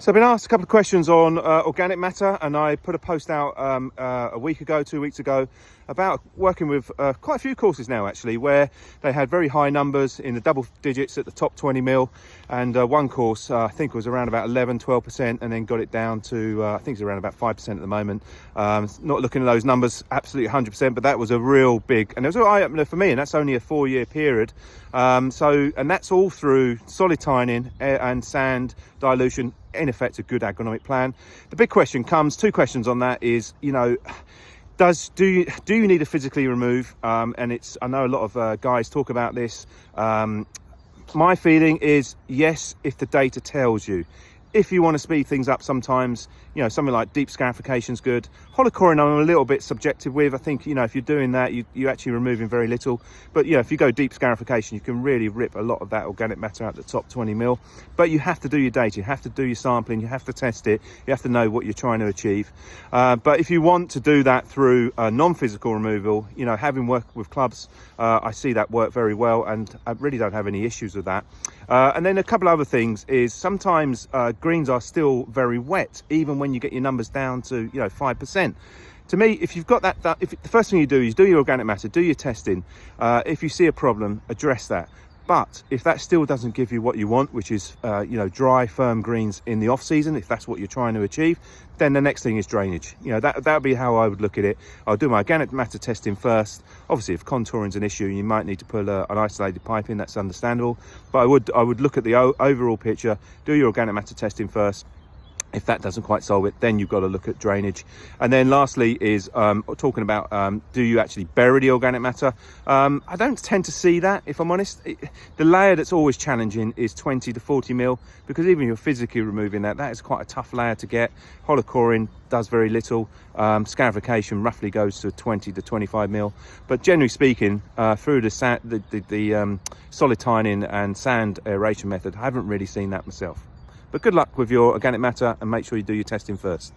So I've been asked a couple of questions on organic matter, and I put a post out a week ago, 2 weeks ago, about working with quite a few courses now actually, where they had very high numbers in the double digits at the top 20 mil, and one course I think was around about 11-12%, and then got it down to I think it's around about 5% at the moment. Not looking at those numbers absolutely 100%, but that was a real big, and it was an eye-opener for me, and that's only a 4-year period. And that's all through solid tining and sand dilution. In effect, a good agronomic plan. The big question comes, two questions on that is, you know, do you need to physically remove? And it's, I know a lot of guys talk about this. My feeling is yes, if the data tells you. If you want to speed things up sometimes, you know, something like deep scarification is good. Holocorin I'm a little bit subjective with. I think, you know, if you're doing that, you're actually removing very little. But, you know, if you go deep scarification, you can really rip a lot of that organic matter out the top 20 mil. But you have to do your data, you have to do your sampling, you have to test it, you have to know what you're trying to achieve. But if you want to do that through non-physical removal, you know, having worked with clubs, I see that work very well, and I really don't have any issues with that. And then a couple of other things is sometimes greens are still very wet, even when you get your numbers down to, you know, 5%. To me, if you've got that, if the first thing you do is do your organic matter, do your testing. If you see a problem, address that. But if that still doesn't give you what you want, which is, you know, dry, firm greens in the off season, if that's what you're trying to achieve, then the next thing is drainage. You know, that would be how I would look at it. I'll do my organic matter testing first. Obviously, if contouring is an issue, you might need to put an isolated pipe in. That's understandable. But I would look at the overall picture, do your organic matter testing first. If that doesn't quite solve it, then you've got to look at drainage. And then lastly is talking about do you actually bury the organic matter? I don't tend to see that, if I'm honest. The layer that's always challenging is 20 to 40 mil, because even if you're physically removing that is quite a tough layer to get. Holocorin does very little. Scarification roughly goes to 20 to 25 mil. But generally speaking, through the solid tining and sand aeration method, I haven't really seen that myself. But good luck with your organic matter, and make sure you do your testing first.